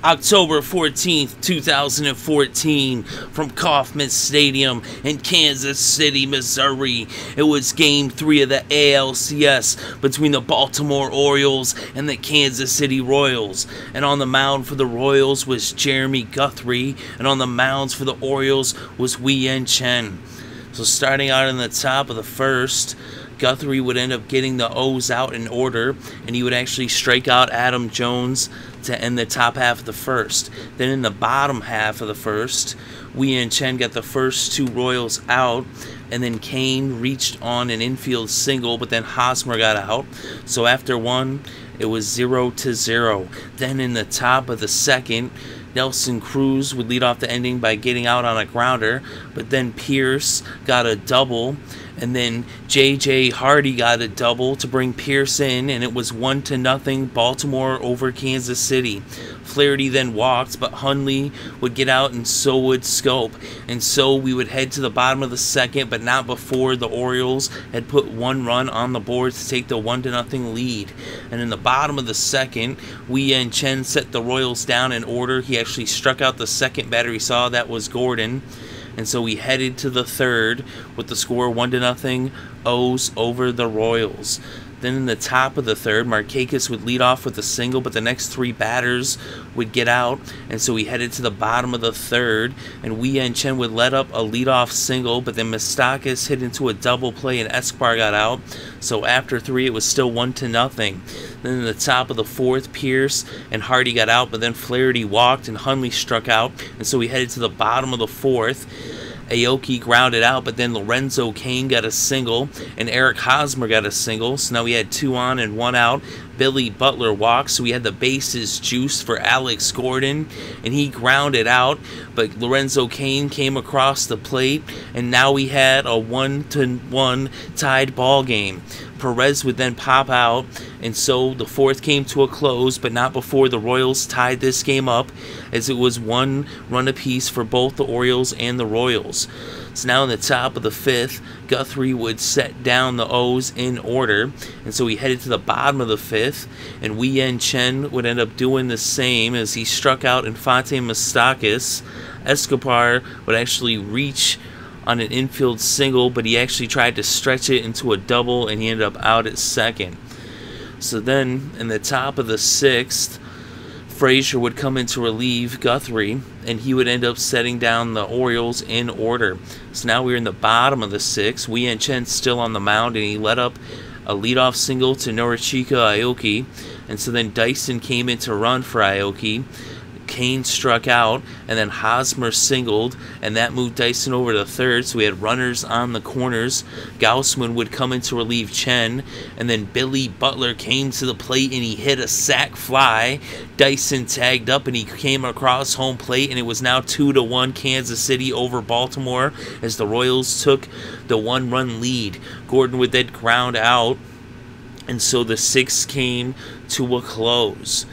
October 14th, 2014, from Kaufman Stadium in Kansas City, Missouri. It was Game 3 of the ALCS between the Baltimore Orioles and the Kansas City Royals. And on the mound for the Royals was Jeremy Guthrie, and on the mounds for the Orioles was Wei-Yin Chen. So starting out in the top of the first, Guthrie would end up getting the O's out in order, and he would actually strike out Adam Jones to end the top half of the first. Then in the bottom half of the first, Wei-Yin Chen got the first two Royals out, and then Cain reached on an infield single, but then Hosmer got out. So after one, it was 0-0. Then in the top of the second, Nelson Cruz would lead off the ending by getting out on a grounder, but then Pearce got a double, and then J.J. Hardy got a double to bring Pearce in, and it was 1-0 Baltimore over Kansas City. Flaherty then walked, but Hundley would get out, and so would Scope. And so we would head to the bottom of the second, but not before the Orioles had put one run on the board to take the 1-0 lead. And in the bottom of the second, Wei-Yin Chen set the Royals down in order. He actually struck out the second batter he saw, that was Gordon. And so we headed to the third with the score 1-0 O's over the Royals. Then in the top of the third, Markakis would lead off with a single, but the next three batters would get out. And so we headed to the bottom of the third, and Wei-Yin Chen would let up a leadoff single, but then Moustakas hit into a double play and Escobar got out. So after three, it was still 1-0. Then in the top of the fourth, Pearce and Hardy got out, but then Flaherty walked and Hundley struck out. And so we headed to the bottom of the fourth. Aoki grounded out, but then Lorenzo Cain got a single, and Eric Hosmer got a single. So now we had 2 on and 1 out. Billy Butler walked, so we had the bases juiced for Alex Gordon, and he grounded out, but Lorenzo Cain came across the plate, and now we had a 1-1 tied ball game. Perez would then pop out, and so the fourth came to a close, but not before the Royals tied this game up, as it was 1 run apiece for both the Orioles and the Royals. So now in the top of the fifth, Guthrie would set down the O's in order, and so he headed to the bottom of the fifth, and Wei-Yin Chen would end up doing the same as he struck out Infante Moustakas. Escobar would actually reach on an infield single, but he actually tried to stretch it into a double, and he ended up out at second. So then in the top of the sixth, Frasor would come in to relieve Guthrie, and he would end up setting down the Orioles in order. So now we're in the bottom of the sixth. Wei-Yin Chen still on the mound, and he let up a leadoff single to Norichika Aoki. And so then Dyson came in to run for Aoki. Cain struck out, and then Hosmer singled, and that moved Dyson over to third, so we had runners on the corners. Gausman would come in to relieve Chen, and then Billy Butler came to the plate, and he hit a sac fly. Dyson tagged up, and he came across home plate, and it was now 2-1 Kansas City over Baltimore as the Royals took the 1-run lead. Gordon would then ground out, and so the sixth came to a close.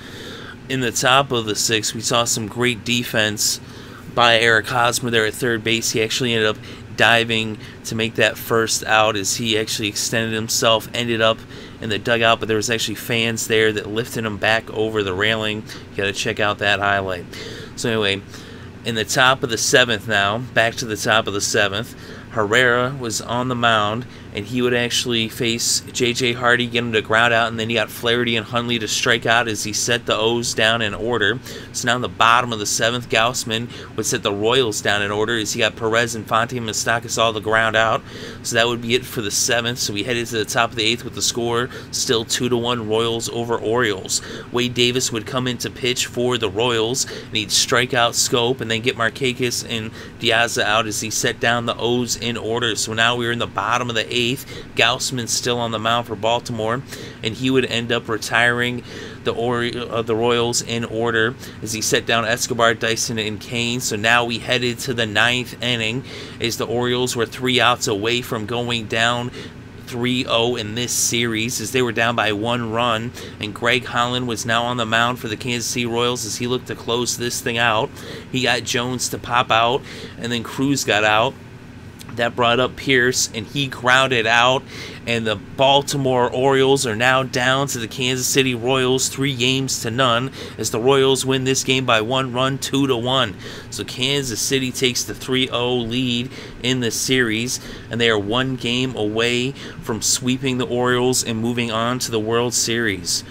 In the top of the sixth, we saw some great defense by Eric Hosmer there at third base. He actually ended up diving to make that first out as he actually extended himself, ended up in the dugout, but there was actually fans there that lifted him back over the railing. You got to check out that highlight. So anyway, in the top of the seventh now, back to the top of the seventh, Herrera was on the mound, and he would actually face J.J. Hardy, get him to ground out, and then he got Flaherty and Hundley to strike out as he set the O's down in order. So now in the bottom of the seventh, Gausman would set the Royals down in order as he got Perez, Infante, and Moustakas all the ground out. So that would be it for the seventh. So we headed to the top of the eighth with the score still 2-1 Royals over Orioles. Wade Davis would come in to pitch for the Royals, and he'd strike out Scope and then get Markakis and Diaz out as he set down the O's in order. So now we were in the bottom of the eighth. Gausman still on the mound for Baltimore, and he would end up retiring the Royals in order as he set down Escobar, Dyson, and Cain. So now we headed to the ninth inning as the Orioles were 3 outs away from going down 3-0 in this series as they were down by 1 run, and Greg Holland was now on the mound for the Kansas City Royals as he looked to close this thing out. He got Jones to pop out, and then Cruz got out. that brought up Pearce, and he grounded out, and the Baltimore Orioles are now down to the Kansas City Royals 3-0, as the Royals win this game by 1 run, 2-1. So Kansas City takes the 3-0 lead in the series, and they are 1 game away from sweeping the Orioles and moving on to the World Series.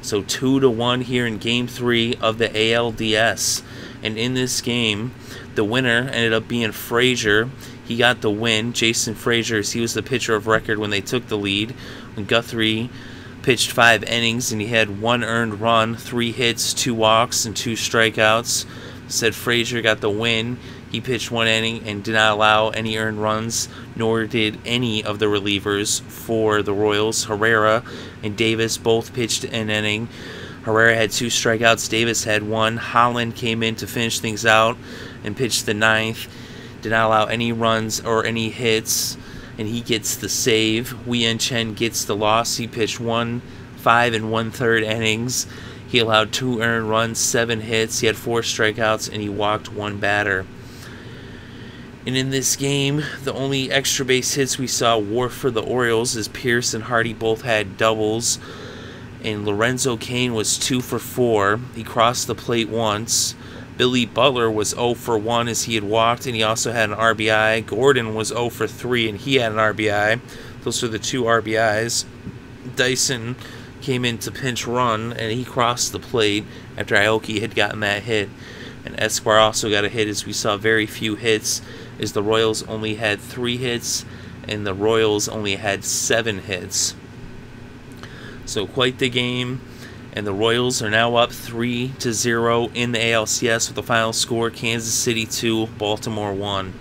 So 2-1 here in Game 3 of the ALDS. And in this game, the winner ended up being Frasor. He got the win. Jason Frasor, he was the pitcher of record when they took the lead. When Guthrie pitched 5 innings and he had 1 earned run, 3 hits, 2 walks, and 2 strikeouts. Said Frasor got the win. He pitched 1 inning and did not allow any earned runs, nor did any of the relievers for the Royals. Herrera and Davis both pitched an inning. Herrera had 2 strikeouts. Davis had 1. Holland came in to finish things out and pitched the 9th. Did not allow any runs or any hits, and he gets the save. Wei-Yin Chen gets the loss. He pitched 5 1/3 innings. He allowed 2 earned runs, 7 hits. He had 4 strikeouts, and he walked 1 batter. And in this game, the only extra base hits we saw were for the Orioles, as Pearce and Hardy both had doubles. And Lorenzo Cain was 2 for 4. He crossed the plate once. Billy Butler was 0 for 1 as he had walked, and he also had an RBI. Gordon was 0 for 3, and he had an RBI. Those are the 2 RBIs. Dyson came in to pinch run, and he crossed the plate after Aoki had gotten that hit. And Escobar also got a hit, as we saw very few hits, as the Royals only had 3 hits, and the Royals only had 7 hits. So quite the game. And the Royals are now up 3-0 in the ALCS with the final score Kansas City 2, Baltimore 1.